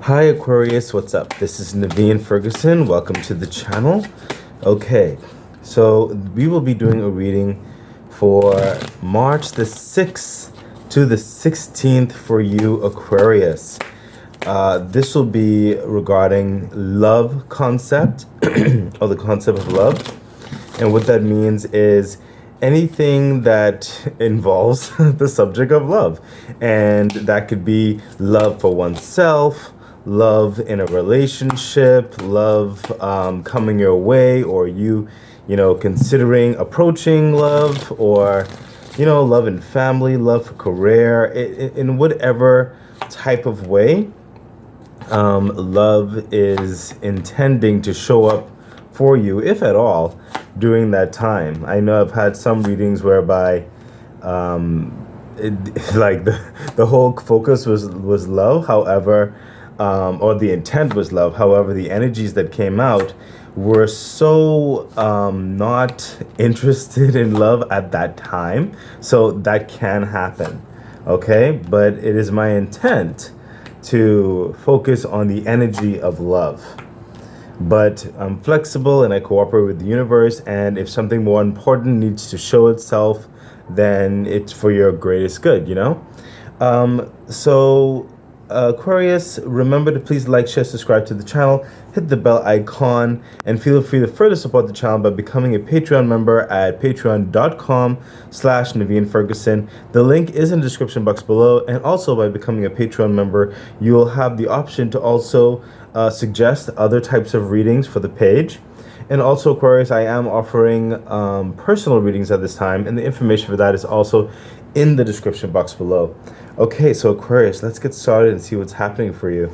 Hi Aquarius, what's up? This is Naveen Ferguson. Welcome to the channel. Okay, so we will be doing a reading for March the 6th to the 16th for you Aquarius. This will be regarding love concept or the concept of love. And what that means is anything that involves the subject of love. And that could be love for oneself, love in a relationship, love coming your way, or considering approaching love, or, love in family, love for career, in whatever type of way love is intending to show up for you, if at all, during that time. I know I've had some readings whereby like the whole focus was love, however, or the intent was love. However, the energies that came out were so not interested in love at that time. So that can happen, okay? But it is my intent to focus on the energy of love. But I'm flexible and I cooperate with the universe, and if something more important needs to show itself, then it's for your greatest good, So Aquarius, remember to please like, share, subscribe to the channel, hit the bell icon, and feel free to further support the channel by becoming a Patreon member at patreon.com/Naveen Ferguson. The link is in the description box below, and also by becoming a Patreon member, you will have the option to also suggest other types of readings for the page. And also, Aquarius, I am offering personal readings at this time, and the information for that is also in the description box below. Okay, so Aquarius, let's get started and see what's happening for you.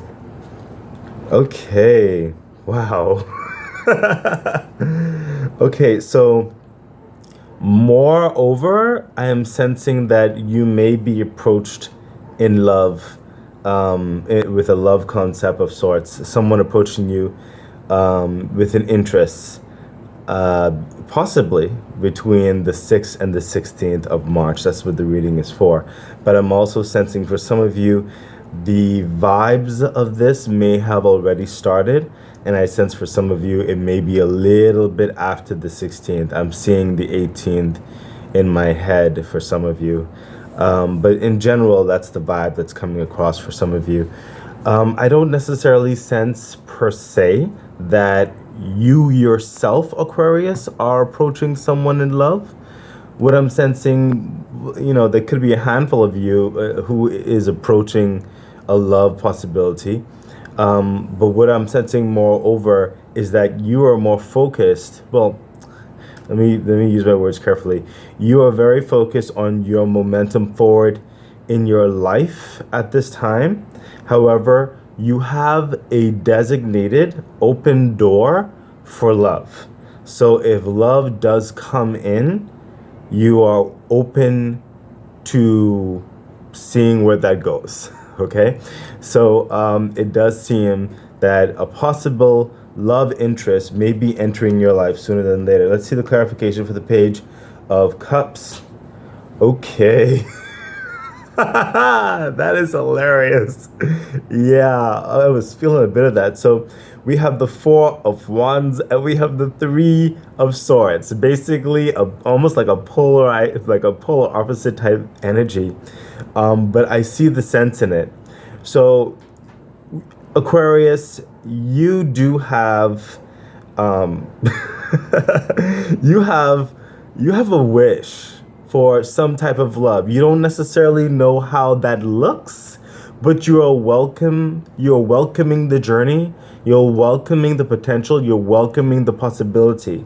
Okay, wow. Okay, so moreover, I am sensing that you may be approached in love, with a love concept of sorts. Someone approaching you with an interest, possibly between the 6th and the 16th of March. That's what the reading is for. But I'm also sensing for some of you, the vibes of this may have already started. And I sense for some of you, it may be a little bit after the 16th. I'm seeing the 18th in my head for some of you. But in general, that's the vibe that's coming across for some of you. I don't necessarily sense per se that you yourself, Aquarius, are approaching someone in love. What I'm sensing, there could be a handful of you who is approaching a love possibility. But what I'm sensing moreover is that you are more focused. Well, let me use my words carefully. You are very focused on your momentum forward in your life at this time. However, you have a designated open door for love. So if love does come in, you are open to seeing where that goes, okay? So it does seem that a possible love interest may be entering your life sooner than later. Let's see the clarification for the Page of Cups. Okay. That is hilarious. Yeah, I was feeling a bit of that. So we have the Four of Wands and we have the Three of Swords. Basically, almost like a polar opposite type energy. But I see the sense in it. So Aquarius, you do have you have a wish for some type of love. You don't necessarily know how that looks, but you're welcoming the journey, you're welcoming the potential, you're welcoming the possibility.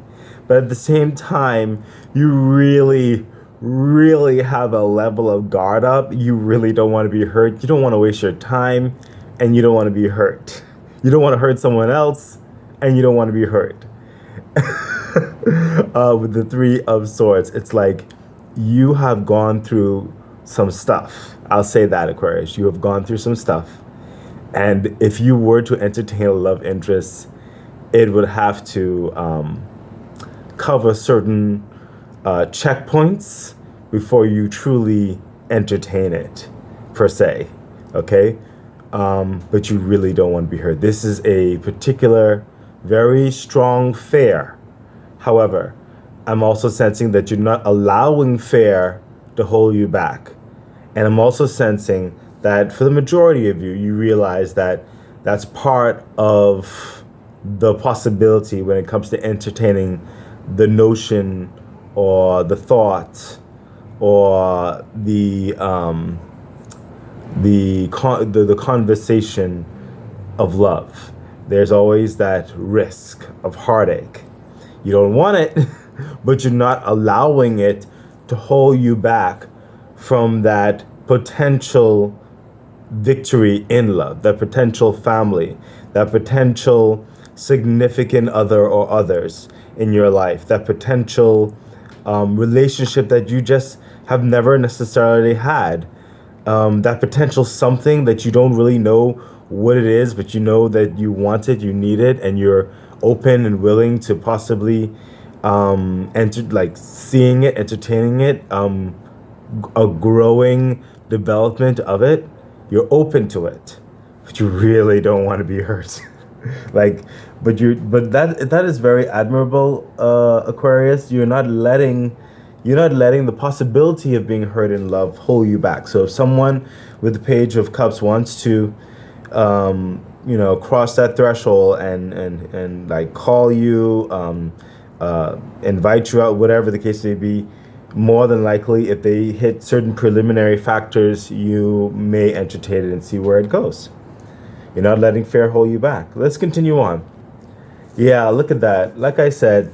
But at the same time, you really have a level of guard up. You really don't want to be hurt. You don't want to waste your time, and you don't want to be hurt. You don't want to hurt someone else, and you don't want to be hurt. With the Three of Swords, it's like you have gone through some stuff. I'll say that, Aquarius. You have gone through some stuff. And if you were to entertain a love interest, it would have to cover certain checkpoints before you truly entertain it, per se. Okay? but you really don't want to be hurt. This is a particular, very strong fear. However, I'm also sensing that you're not allowing fear to hold you back. And I'm also sensing that for the majority of you, you realize that that's part of the possibility when it comes to entertaining the notion or the thought or the conversation of love. There's always that risk of heartache. You don't want it, but you're not allowing it to hold you back from that potential victory in love, that potential family, that potential significant other or others in your life, that potential relationship that you just have never necessarily had, that potential something that you don't really know what it is, but you know that you want it, you need it, and you're open and willing to possibly seeing it, entertaining it, a growing development of it. You're open to it, but you really don't want to be hurt. but that is very admirable, Aquarius. You're not letting the possibility of being hurt in love hold you back. So if someone with the Page of Cups wants to cross that threshold and like call you, invite you out, whatever the case may be, more than likely, if they hit certain preliminary factors, you may entertain it and see where it goes. You're not letting fear hold you back. Let's continue on. Yeah, look at that. Like I said,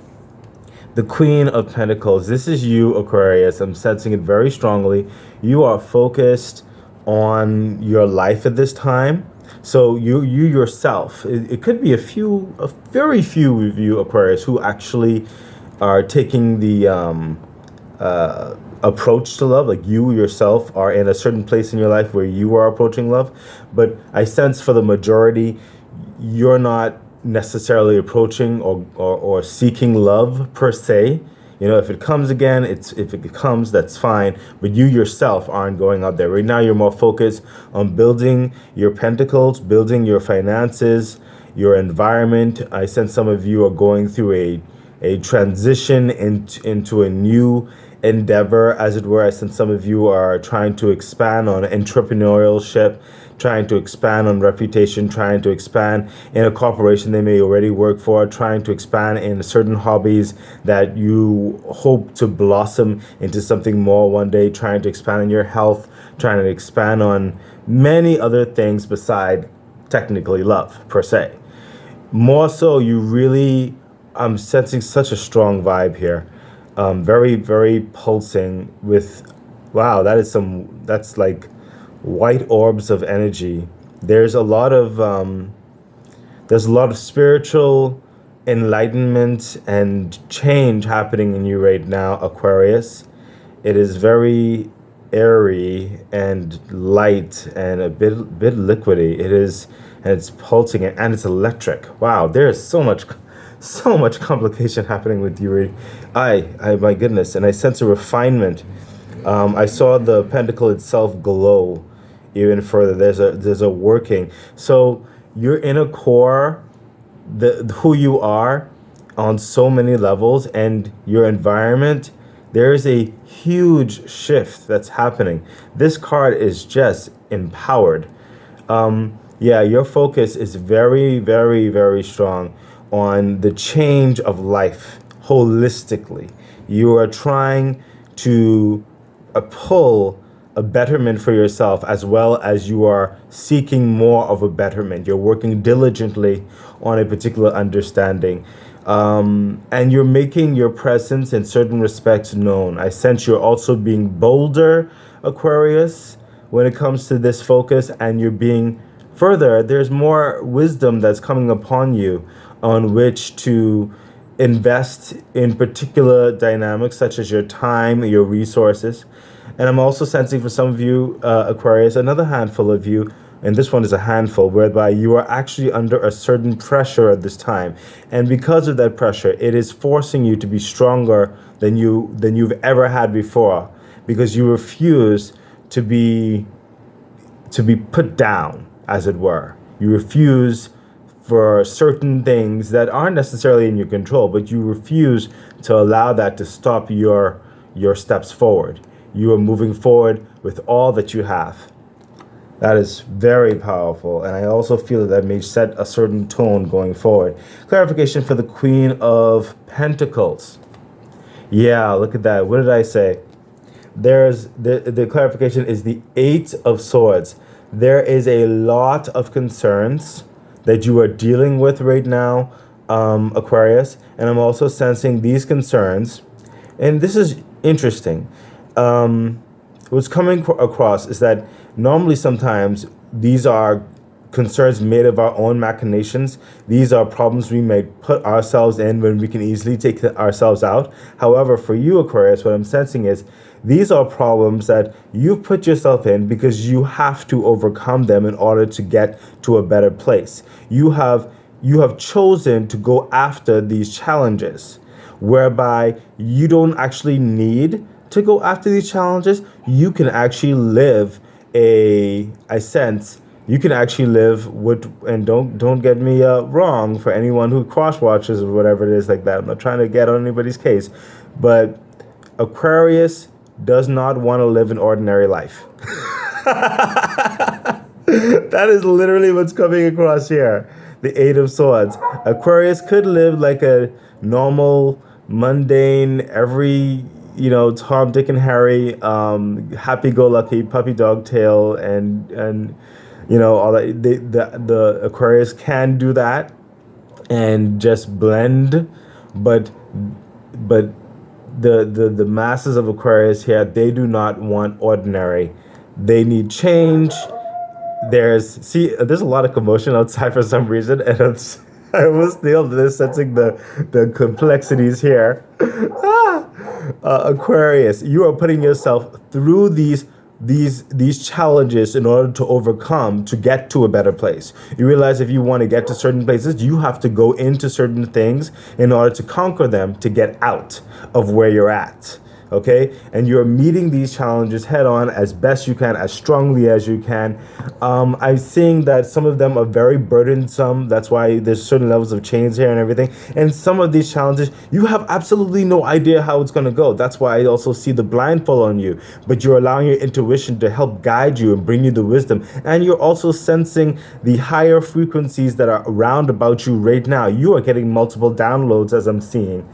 the Queen of Pentacles. This is you, Aquarius. I'm sensing it very strongly. You are focused on your life at this time. So you yourself, it could be a very few of you, Aquarius, who actually are taking the approach to love. Like you yourself are in a certain place in your life where you are approaching love. But I sense for the majority, you're not necessarily approaching or seeking love per se. If it comes again, if it comes, that's fine. But you yourself aren't going out there. Right now, you're more focused on building your pentacles, building your finances, your environment. I sense some of you are going through a transition into a new endeavor, as it were. I sense some of you are trying to expand on entrepreneurship, trying to expand on reputation, trying to expand in a corporation they may already work for, trying to expand in certain hobbies that you hope to blossom into something more one day, trying to expand on your health, trying to expand on many other things beside technically love per se. More so, I'm sensing such a strong vibe here. Very, very pulsing with, wow, that's like white orbs of energy. There's a lot of spiritual enlightenment and change happening in you right now, Aquarius. It is very airy and light and a bit liquidy. It is, and it's pulsing and it's electric. Wow, there is so much complication happening with you. My goodness. And I sense a refinement. I saw the pentacle itself glow even further. There's a working. So you're in a core, who you are on so many levels, and your environment. There is a huge shift that's happening. This card is just empowered. Your focus is very, very, very strong on the change of life holistically. You are trying to pull a betterment for yourself, as well as you are seeking more of a betterment. You're working diligently on a particular understanding. And you're making your presence in certain respects known. I sense you're also being bolder, Aquarius, when it comes to this focus, and you're being further, there's more wisdom that's coming upon you on which to invest in particular dynamics, such as your time, your resources. And I'm also sensing for some of you, Aquarius, another handful of you, and this one is a handful, whereby you are actually under a certain pressure at this time. And because of that pressure, it is forcing you to be stronger than you've ever had before, because you refuse to be put down as it were. You refuse for certain things that aren't necessarily in your control, but you refuse to allow that to stop your steps forward. You are moving forward with all that you have. That is very powerful, and I also feel that may set a certain tone going forward. Clarification for the Queen of Pentacles. Yeah, look at that. What did I say? There's the clarification is the Eight of Swords. There is a lot of concerns that you are dealing with right now, Aquarius, and I'm also sensing these concerns, and this is interesting. What's coming across is that normally sometimes these are concerns made of our own machinations. These are problems we may put ourselves in when we can easily take ourselves out. However, for you, Aquarius, what I'm sensing is these are problems that you put yourself in because you have to overcome them in order to get to a better place. You have chosen to go after these challenges, whereby you don't actually need to go after these challenges. You can actually live you can actually live with, and don't get me wrong, for anyone who cross watches or whatever it is like that. I'm not trying to get on anybody's case, but Aquarius does not want to live an ordinary life. That is literally what's coming across here. The Eight of Swords. Aquarius could live like a normal, mundane, every Tom, Dick, and Harry, happy-go-lucky puppy dog tail, and all that. The Aquarius can do that and just blend, but the masses of Aquarius here, they do not want ordinary. They need change. There's a lot of commotion outside for some reason, and I was still sensing the complexities here. Aquarius, you are putting yourself through these challenges in order to overcome, to get to a better place. You realize if you want to get to certain places, you have to go into certain things in order to conquer them, to get out of where you're at. Okay, and you're meeting these challenges head on as best you can, as strongly as you can. I'm seeing that some of them are very burdensome. That's why there's certain levels of chains here and everything. And some of these challenges, you have absolutely no idea how it's going to go. That's why I also see the blindfold on you. But you're allowing your intuition to help guide you and bring you the wisdom. And you're also sensing the higher frequencies that are around about you right now. You are getting multiple downloads, as I'm seeing.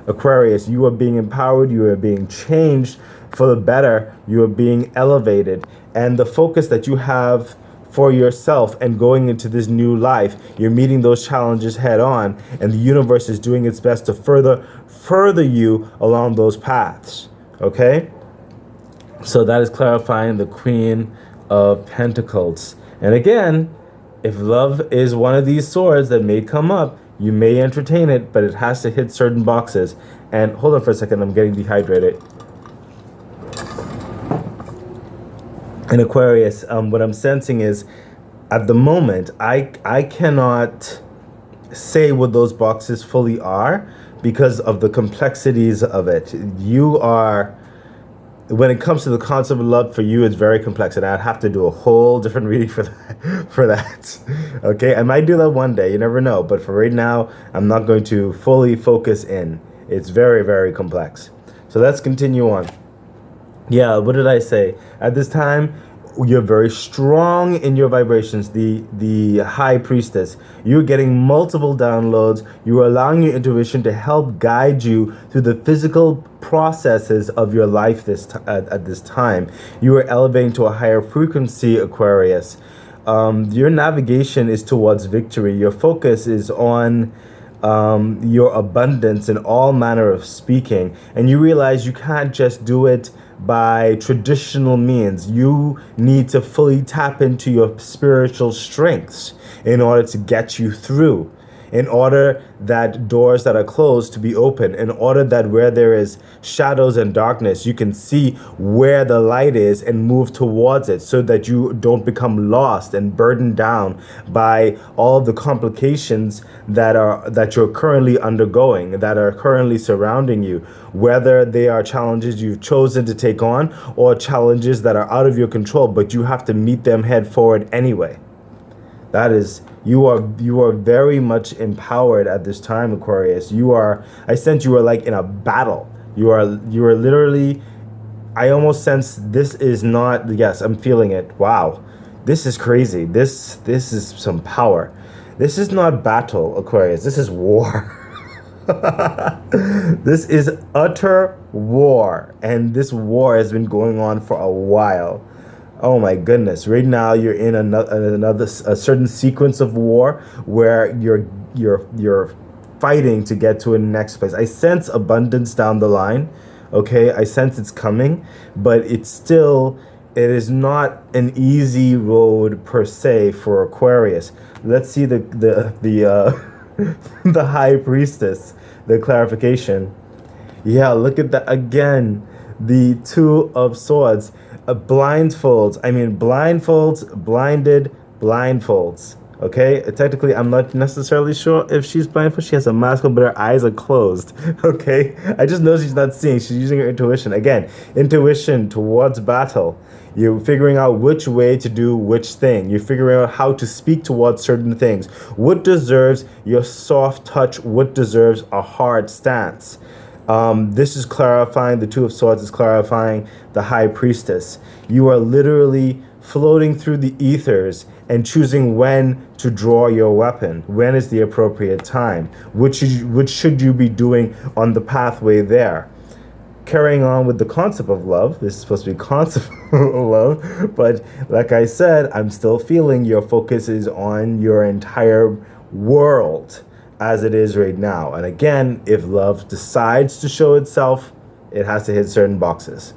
Aquarius, you are being empowered, you are being changed for the better, you are being elevated, and the focus that you have for yourself and going into this new life, you're meeting those challenges head on, and the universe is doing its best to further you along those paths. Okay, so that is clarifying the Queen of Pentacles. And again, if love is one of these swords that may come up, you may entertain it, but it has to hit certain boxes. And hold on for a second, I'm getting dehydrated. In Aquarius, what I'm sensing is, at the moment, I cannot say what those boxes fully are because of the complexities of it. When it comes to the concept of love, for you, it's very complex, and I'd have to do a whole different reading for that. Okay, I might do that one day. You never know. But for right now, I'm not going to fully focus in. It's very, very complex. So let's continue on. Yeah, what did I say? At this time, you're very strong in your vibrations, the High Priestess. You're getting multiple downloads. You're allowing your intuition to help guide you through the physical processes of your life at this time. You are elevating to a higher frequency, Aquarius. Your navigation is towards victory. Your focus is on your abundance in all manner of speaking. And you realize you can't just do it by traditional means. You need to fully tap into your spiritual strengths in order to get you through, in order that doors that are closed to be open, in order that where there is shadows and darkness, you can see where the light is and move towards it, so that you don't become lost and burdened down by all of the complications that you're currently undergoing, that are currently surrounding you, whether they are challenges you've chosen to take on or challenges that are out of your control, but you have to meet them head forward anyway. That is, you are very much empowered at this time, Aquarius. I sense you are like in a battle. You are literally, I almost sense this is not, yes, I'm feeling it. Wow. This is crazy. This is some power. This is not battle, Aquarius. This is war. This is utter war, and this war has been going on for a while. Oh my goodness! Right now, you're in another a certain sequence of war where you're fighting to get to a next place. I sense abundance down the line. Okay, I sense it's coming, but it is not an easy road per se for Aquarius. Let's see the high priestess, the clarification. Yeah, look at that again. The two of swords, blindfolds. I mean, blindfolds, blinded, blindfolds. Okay, technically, I'm not necessarily sure if she's blindfolded. She has a mask on, but her eyes are closed. Okay, I just know she's not seeing. She's using her intuition. Again, intuition towards battle. You're figuring out which way to do which thing. You're figuring out how to speak towards certain things. What deserves your soft touch? What deserves a hard stance? This is clarifying. The Two of Swords is clarifying the High Priestess. You are literally floating through the ethers and choosing when to draw your weapon. When is the appropriate time? What should you be doing on the pathway there? Carrying on with the concept of love. This is supposed to be concept of love, but like I said, I'm still feeling your focus is on your entire world as it is right now. And again, if love decides to show itself, it has to hit certain boxes.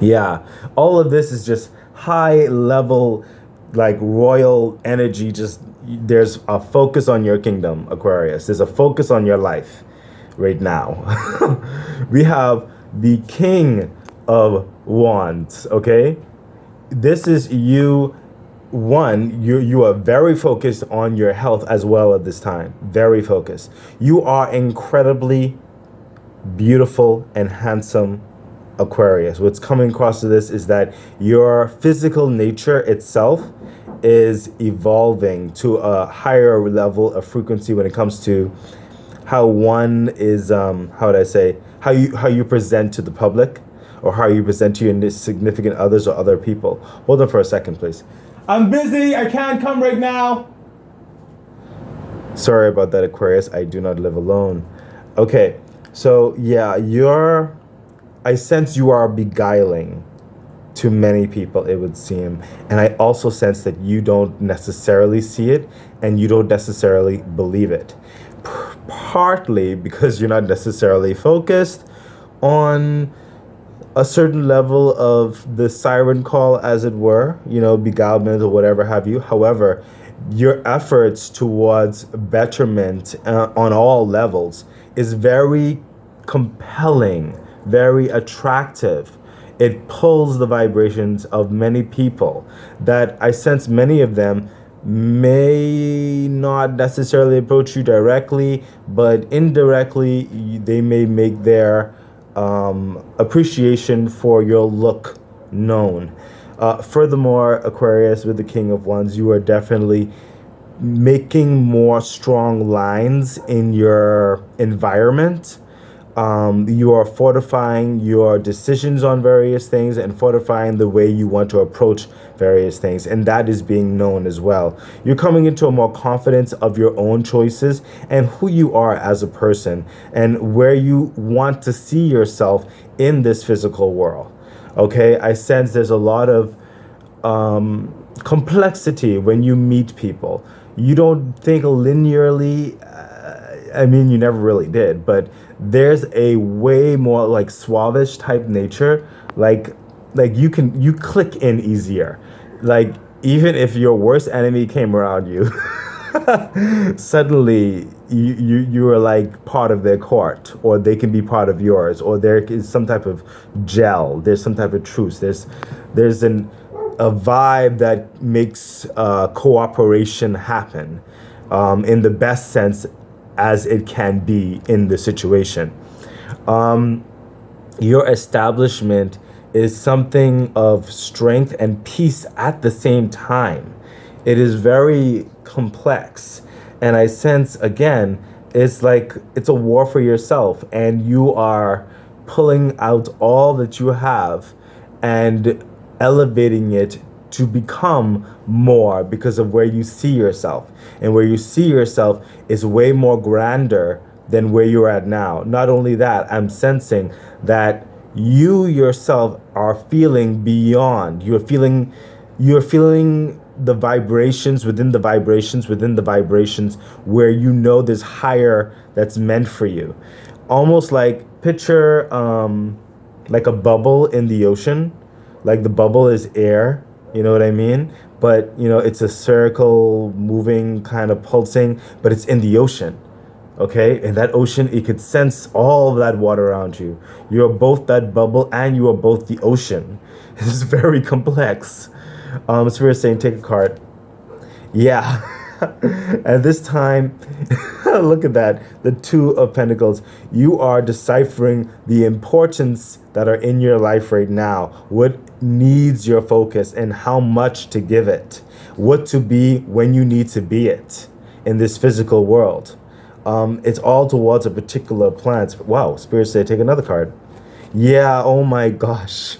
Yeah, all of this is just high level, like royal energy. Just there's a focus on your kingdom, Aquarius. There's a focus on your life right now. We have the King of Wands, okay? This is you. One, you are very focused on your health as well at this time. Very focused. You are incredibly beautiful and handsome, Aquarius. What's coming across to this is that your physical nature itself is evolving to a higher level of frequency when it comes to how one is, how would I say, how you present to the public, or how you present to your significant others or other people. Hold on for a second, please. I'm busy. I can't come right now. Sorry about that, Aquarius. I do not live alone. Okay, so yeah, I sense you are beguiling to many people, it would seem. And I also sense that you don't necessarily see it and you don't necessarily believe it. Partly because you're not necessarily focused on a certain level of the siren call, as it were, beguilement or whatever have you. However, your efforts towards betterment on all levels is very compelling, very attractive. It pulls the vibrations of many people that I sense many of them may not necessarily approach you directly, but indirectly they may make their appreciation for your look known. Furthermore, Aquarius, with the King of Wands, you are definitely making more strong lines in your environment. You are fortifying your decisions on various things and fortifying the way you want to approach various things, and that is being known as well. You're coming into a more confidence of your own choices and who you are as a person and where you want to see yourself in this physical world. Okay, I sense there's a lot of complexity when you meet people. You don't think linearly. I mean, you never really did, but there's a way more like suavish type nature. Like you click in easier. Like even if your worst enemy came around you, suddenly you are like part of their court, or they can be part of yours, or there is some type of gel. There's some type of truce. There's a vibe that makes cooperation happen in the best sense as it can be in the situation. Your establishment is something of strength and peace at the same time. It is very complex. And I sense, again, it's like it's a war for yourself, and you are pulling out all that you have and elevating it to become more because of where you see yourself. And where you see yourself is way more grander than where you're at now. Not only that, I'm sensing that you yourself are feeling beyond. You're feeling the vibrations within the vibrations within the vibrations, where you know there's higher that's meant for you. Almost like picture like a bubble in the ocean. Like the bubble is air, you know what I mean? But it's a circle moving, kind of pulsing, but it's in the ocean. Okay, in that ocean, it could sense all of that water around you. You are both that bubble and you are both the ocean. It's very complex. Spirit saying, take a card. Yeah. At this time, look at that. The Two of Pentacles. You are deciphering the importance that are in your life right now. What needs your focus and how much to give it. What to be when you need to be it in this physical world. It's all towards a particular plan. Wow, Spirit said, take another card. Yeah, oh my gosh.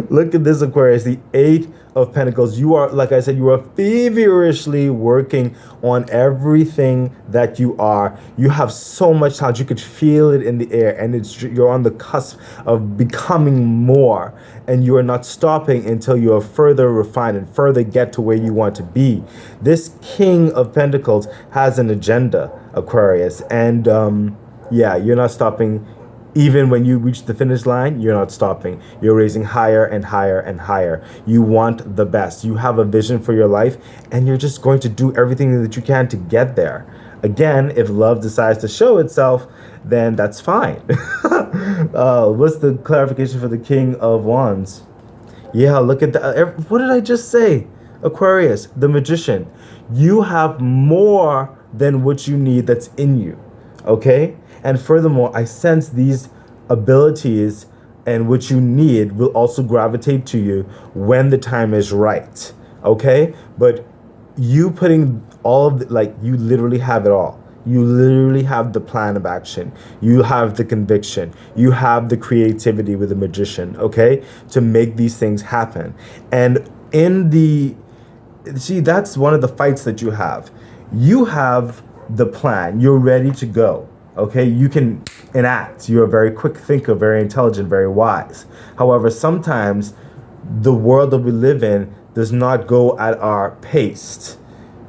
Look at this, Aquarius, the Eight of Pentacles. You are, like I said, you are feverishly working on everything that you are. You have so much talent. You could feel it in the air, and you're on the cusp of becoming more, and you are not stopping until you are further refined and further get to where you want to be. This King of Pentacles has an agenda, Aquarius, and yeah, you're not stopping. Even when you reach the finish line, you're not stopping. You're raising higher and higher and higher. You want the best. You have a vision for your life, and you're just going to do everything that you can to get there. Again, if love decides to show itself, then that's fine. What's the clarification for the King of Wands? Yeah, look at that. What did I just say? Aquarius, the Magician. You have more than what you need that's in you. Okay? And furthermore, I sense these abilities and what you need will also gravitate to you when the time is right. Okay? But you putting all of you literally have it all. You literally have the plan of action. You have the conviction. You have the creativity with the Magician, okay? To make these things happen. And that's one of the fights that you have. You have the plan. You're ready to go. Okay, you can enact. You're a very quick thinker, very intelligent, very wise. However, sometimes the world that we live in does not go at our pace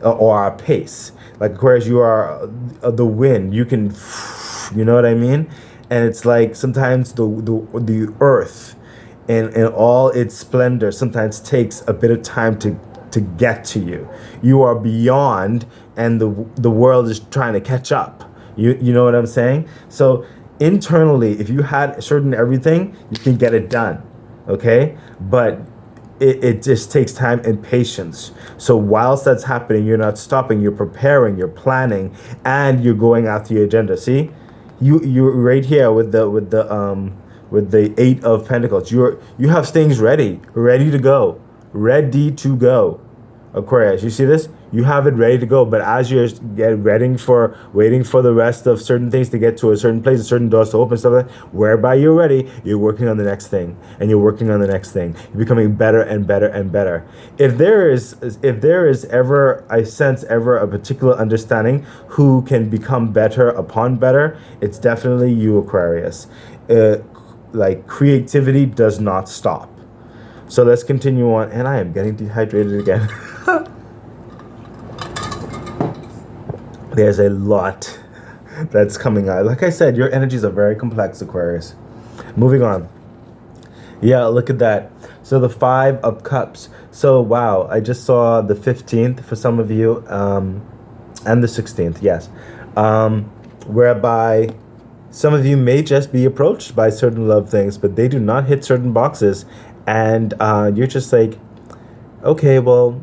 or our pace. Like Aquarius, you are the wind. You can, you know what I mean? And it's like sometimes the earth in all its splendor sometimes takes a bit of time to get to you. You are beyond, and the world is trying to catch up. You know what I'm saying? So internally, if you had certain everything, you can get it done, okay? But it just takes time and patience. So whilst that's happening, you're not stopping. You're preparing. You're planning, and you're going after your agenda. See, you're right here with the Eight of Pentacles. You have things ready to go, Aquarius. You see this? You have it ready to go, but as you're waiting for the rest of certain things to get to a certain place, certain doors to open, stuff like that, whereby you're ready, you're working on the next thing, and you're working on the next thing. You're becoming better and better and better. If there is ever, I sense ever a particular understanding who can become better upon better, it's definitely you, Aquarius. Like creativity does not stop. So let's continue on, and I am getting dehydrated again. There's a lot that's coming out. Like I said, your energies are very complex, Aquarius. Moving on. Yeah, look at that. So the Five of Cups. So wow, I just saw the 15th for some of you, and the 16th, yes. Whereby some of you may just be approached by certain love things, but they do not hit certain boxes. And you're just like, okay, well,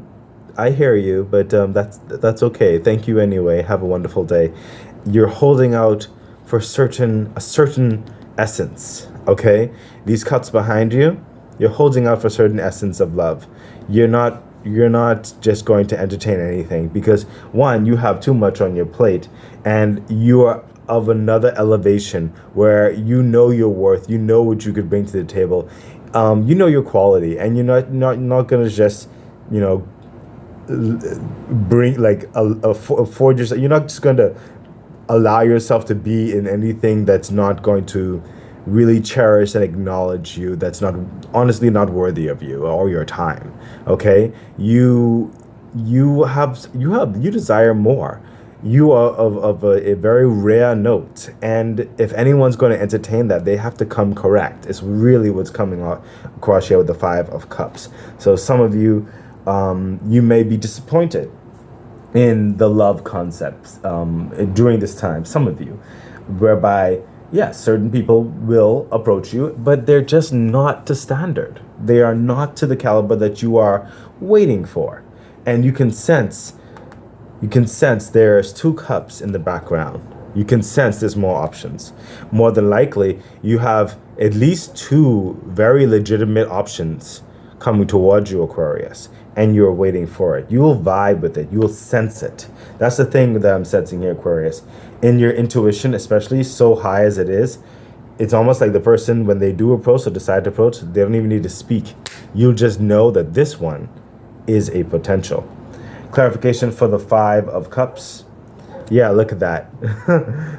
I hear you, but that's okay. Thank you anyway. Have a wonderful day. You're holding out for a certain essence, okay? These cups behind you, you're holding out for a certain essence of love. You're not not just going to entertain anything, because one, you have too much on your plate, and you are of another elevation where you know your worth, you know what you could bring to the table, you know your quality, and you're not gonna just, you know, bring like afford yourself. You're not just going to allow yourself to be in anything that's not going to really cherish and acknowledge you, that's not honestly not worthy of you or your time. Okay, you desire more. You are of a very rare note, and if anyone's going to entertain that, they have to come correct. It's really what's coming across here with the Five of Cups. So some of you, you may be disappointed in the love concepts during this time. Some of you, whereby, yes, certain people will approach you, but they're just not to standard. They are not to the caliber that you are waiting for, and you can sense there's two cups in the background. You can sense there's more options. More than likely, you have at least two very legitimate options coming towards you, Aquarius, and you're waiting for it. You will vibe with it. You will sense it. That's the thing that I'm sensing here, Aquarius. In your intuition, especially so high as it is, it's almost like the person, when they do approach or decide to approach, they don't even need to speak. You'll just know that this one is a potential. Clarification for the Five of Cups. Yeah, look at that.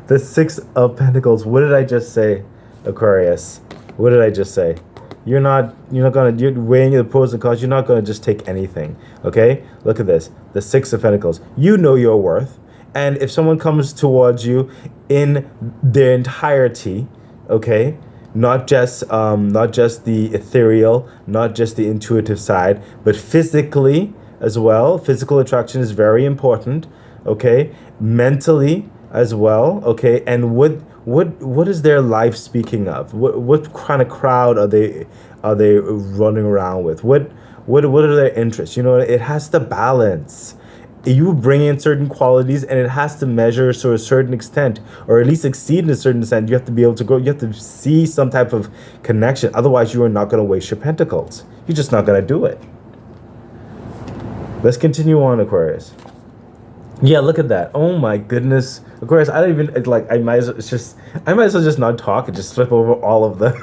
The Six of Pentacles. What did I just say, Aquarius? What did I just say? You're weighing the pros and cons. You're not gonna just take anything. Okay? Look at this. The Six of Pentacles. You know your worth. And if someone comes towards you in their entirety, okay, not just the ethereal, not just the intuitive side, but physically as well. Physical attraction is very important, okay? Mentally as well, okay? And what is their life speaking of? What kind of crowd are they running around with? What are their interests? You know, it has to balance. You bring in certain qualities, and it has to measure to a certain extent, or at least exceed in a certain extent. You have to be able to go. You have to see some type of connection. Otherwise, you are not going to waste your pentacles. You're just not going to do it. Let's continue on, Aquarius. Yeah, look at that. Oh my goodness, Aquarius. I don't even like. I might as well just not talk and just flip over all of the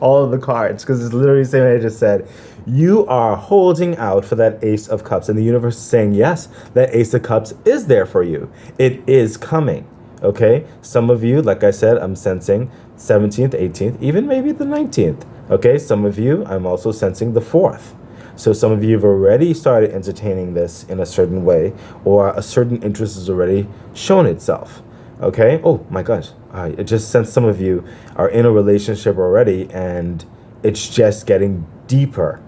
all of the cards, because it's literally the same way I just said. You are holding out for that Ace of Cups, and the universe is saying yes. That Ace of Cups is there for you. It is coming. Okay. Some of you, like I said, I'm sensing 17th, 18th, even maybe the 19th. Okay. Some of you, I'm also sensing the 4th. So some of you have already started entertaining this in a certain way, or a certain interest has already shown itself. Okay? Oh my gosh. I just sense some of you are in a relationship already, and it's just getting deeper.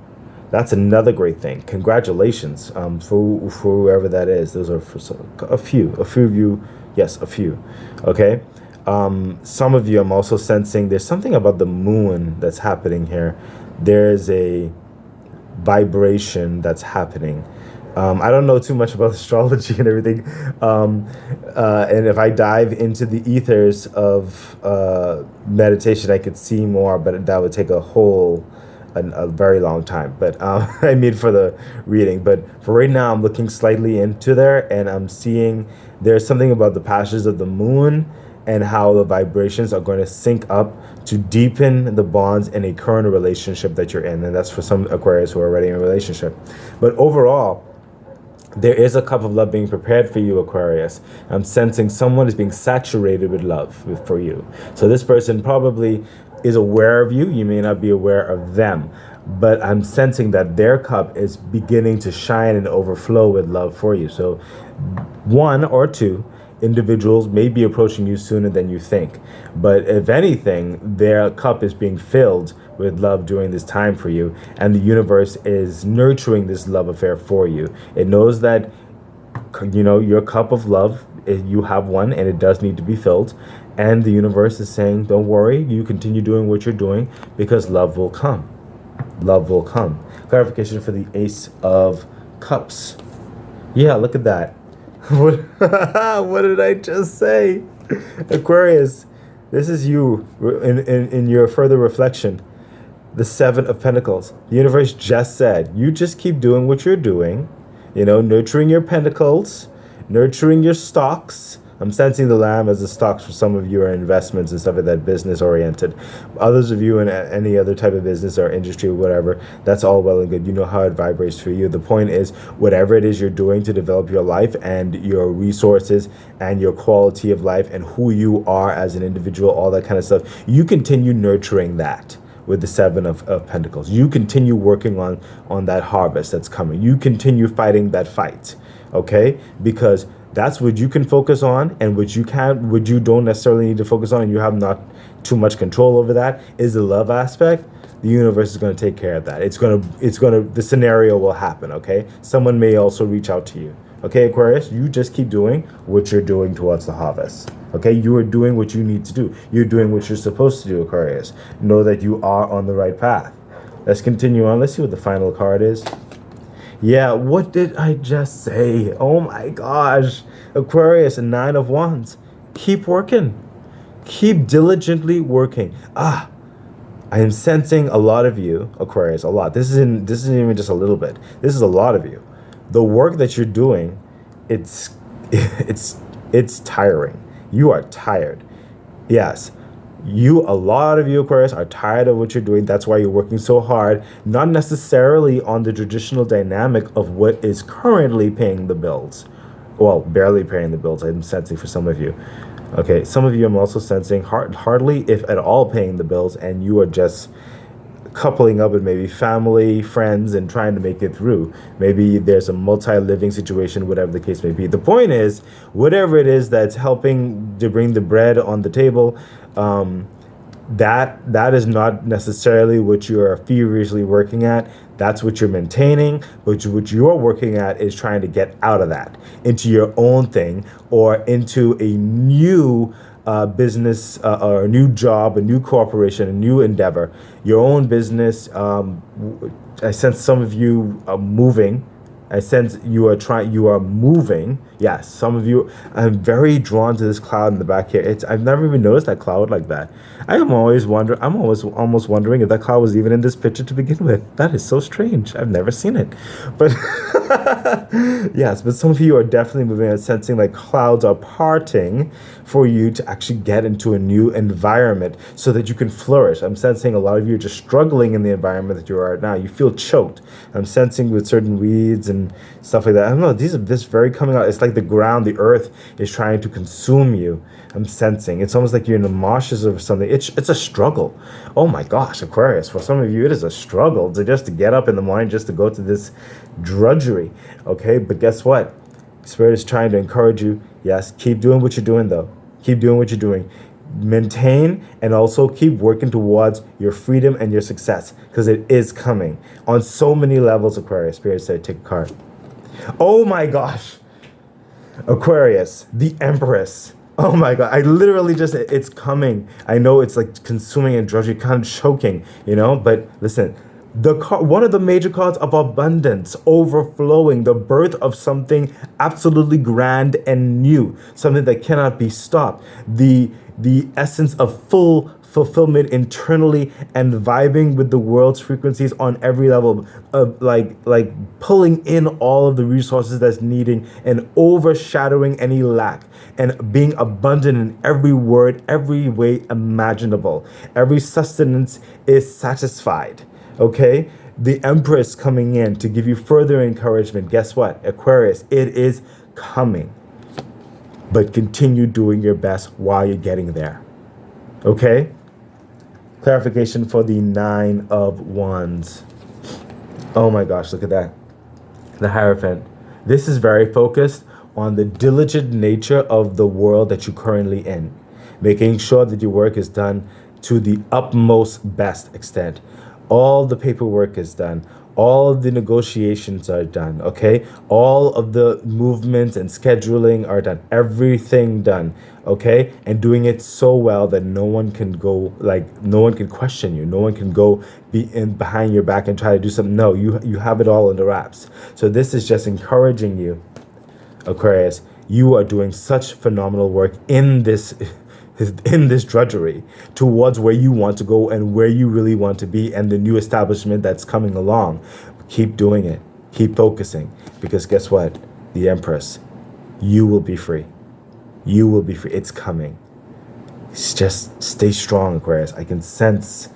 That's another great thing. Congratulations for whoever that is. Those are for a few of you. Yes, a few. Okay? Some of you, I'm also sensing there's something about the moon that's happening here. There's a vibration that's happening. I don't know too much about astrology and everything, and if I dive into the ethers of meditation, I could see more, but that would take a very long time. But I mean, for the reading. But for right now, I'm looking slightly into there, and I'm seeing there's something about the passages of the moon and how the vibrations are going to sync up to deepen the bonds in a current relationship that you're in. And that's for some Aquarius who are already in a relationship. But overall, there is a cup of love being prepared for you, Aquarius. I'm sensing someone is being saturated with love for you. So this person probably is aware of you. You may not be aware of them. But I'm sensing that their cup is beginning to shine and overflow with love for you. So one or two individuals may be approaching you sooner than you think. But if anything, their cup is being filled with love during this time for you. And the universe is nurturing this love affair for you. It knows that, you know, your cup of love, you have one, and it does need to be filled. And the universe is saying, don't worry, you continue doing what you're doing, because love will come. Love will come. Clarification for the Ace of Cups. Yeah, look at that. What did I just say? Aquarius, this is you in your further reflection. the Seven of Pentacles. The universe just said, you just keep doing what you're doing, nurturing your pentacles, nurturing your stocks. I'm sensing the lamb as the stocks for some of you are investments and stuff like that, business oriented. Others of you in any other type of business or industry or whatever, that's all well and good. You know how it vibrates for you. The point is, whatever it is you're doing to develop your life and your resources and your quality of life and who you are as an individual, all that kind of stuff, you continue nurturing that with the Seven of Pentacles. You continue working on that harvest that's coming. You continue fighting that fight, okay? Because that's what you can focus on, and what you don't necessarily need to focus on, and you have not too much control over that, is the love aspect. The universe is going to take care of that. The scenario will happen, okay? Someone may also reach out to you. Okay, Aquarius, you just keep doing what you're doing towards the harvest. Okay, you are doing what you need to do. You're doing what you're supposed to do, Aquarius. Know that you are on the right path. Let's continue on. Let's see what the final card is. Yeah, what did I just say? Oh my gosh. Aquarius, Nine of Wands. Keep working. Keep diligently working. I am sensing a lot of you, Aquarius, a lot. This isn't even just a little bit. This is a lot of you. The work that you're doing, it's tiring. You are tired. Yes. A lot of you, Aquarius, are tired of what you're doing. That's why you're working so hard, not necessarily on the traditional dynamic of what is currently paying the bills. Well, barely paying the bills, I'm sensing for some of you. Okay, some of you I'm also sensing hardly, if at all, paying the bills, and you are just coupling up with maybe family, friends, and trying to make it through. Maybe there's a multi-living situation, whatever the case may be. The point is, whatever it is that's helping to bring the bread on the table, that is not necessarily what you are feverishly working at. That's what you're maintaining. But what you're working at is trying to get out of that into your own thing, or into a new business, or a new job, a new corporation, a new endeavor, your own business. I sense some of you are moving. I sense you are moving. Yes, some of you. I'm very drawn to this cloud in the back here. I've never even noticed that cloud like that. I'm almost wondering if that cloud was even in this picture to begin with. That is so strange. I've never seen it. But yes, but some of you are definitely moving and sensing like clouds are parting for you to actually get into a new environment so that you can flourish. I'm sensing a lot of you are just struggling in the environment that you are now. You feel choked. I'm sensing with certain weeds and stuff like that. I don't know. This very coming out. It's like the ground, the earth is trying to consume you. I'm sensing. It's almost like you're in the marshes of something. It's a struggle. Oh my gosh, Aquarius. For some of you, it is a struggle to get up in the morning, just to go to this drudgery. Okay, but guess what? Spirit is trying to encourage you. Yes, keep doing what you're doing, though. Keep doing what you're doing. Maintain and also keep working towards your freedom and your success, because it is coming on so many levels. Aquarius, Spirit said, take a card. Oh my gosh, Aquarius, the Empress. Oh my God, I literally it's coming. I know it's like consuming and drudgery, kind of choking, but listen, one of the major cards of abundance, overflowing, the birth of something absolutely grand and new, something that cannot be stopped, the essence of full fulfillment internally, and vibing with the world's frequencies on every level, of like pulling in all of the resources that's needing and overshadowing any lack, and being abundant in every word, every way imaginable. Every sustenance is satisfied. Okay, the Empress coming in to give you further encouragement. Guess what, Aquarius? It is coming. But continue doing your best while you're getting there. Okay? Clarification for the Nine of Wands. Oh my gosh, look at that. The Hierophant. This is very focused on the diligent nature of the world that you're currently in. Making sure that your work is done to the utmost best extent. All the paperwork is done. All of the negotiations are done, okay? All of the movements and scheduling are done. Everything done, okay? And doing it so well that no one can question you. No one can go behind your back and try to do something. No, you have it all in the wraps. So this is just encouraging you, Aquarius. You are doing such phenomenal work in this in this drudgery towards where you want to go and where you really want to be and the new establishment that's coming along. Keep doing it. Keep focusing. Because guess what? The Empress, you will be free. You will be free. It's coming. Just stay strong, Aquarius. I can sense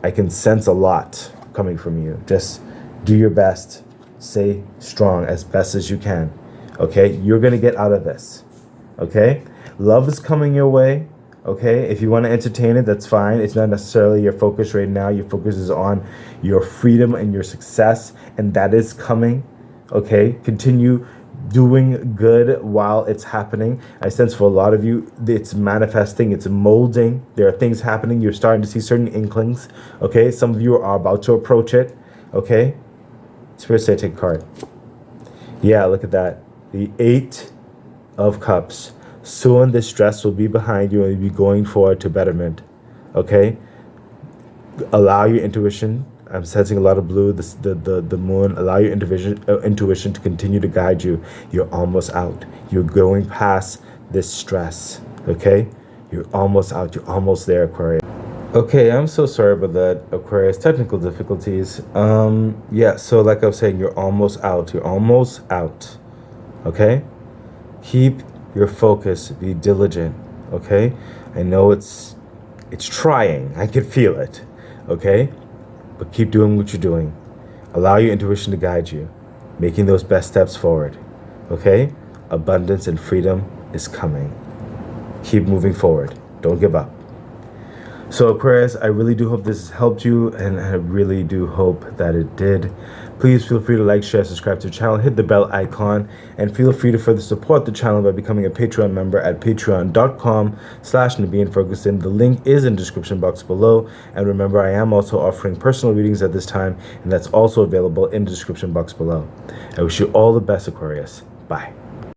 a lot coming from you. Just do your best. Stay strong as best as you can. Okay? You're going to get out of this. Okay? Love is coming your way. Okay? If you want to entertain it, that's fine. It's not necessarily your focus right now. Your focus is on your freedom and your success, and that is coming. Okay? Continue doing good while it's happening. I sense for a lot of you, it's manifesting, it's molding. There are things happening. You're starting to see certain inklings. Okay? Some of you are about to approach it. Okay? Spirit say take a card. Yeah, look at that. The 8 of Cups. Soon this stress will be behind you and you'll be going forward to betterment. Okay? Allow your intuition. I'm sensing a lot of blue, the moon. Allow your intuition to continue to guide you. You're almost out. You're going past this stress. Okay? You're almost out. You're almost there, Aquarius. Okay, I'm so sorry about that, Aquarius. Technical difficulties. Yeah, so like I was saying, you're almost out. You're almost out. Okay? Keep your focus. Be diligent. Okay? I know it's trying. I can feel it. Okay? But keep doing what you're doing. Allow your intuition to guide you. Making those best steps forward. Okay? Abundance and freedom is coming. Keep moving forward. Don't give up. So Aquarius, I really do hope this has helped you, and I really do hope that it did. Please feel free to like, share, subscribe to the channel, hit the bell icon, and feel free to further support the channel by becoming a Patreon member at patreon.com/Naveen Ferguson. The link is in the description box below. And remember, I am also offering personal readings at this time, and that's also available in the description box below. I wish you all the best, Aquarius. Bye.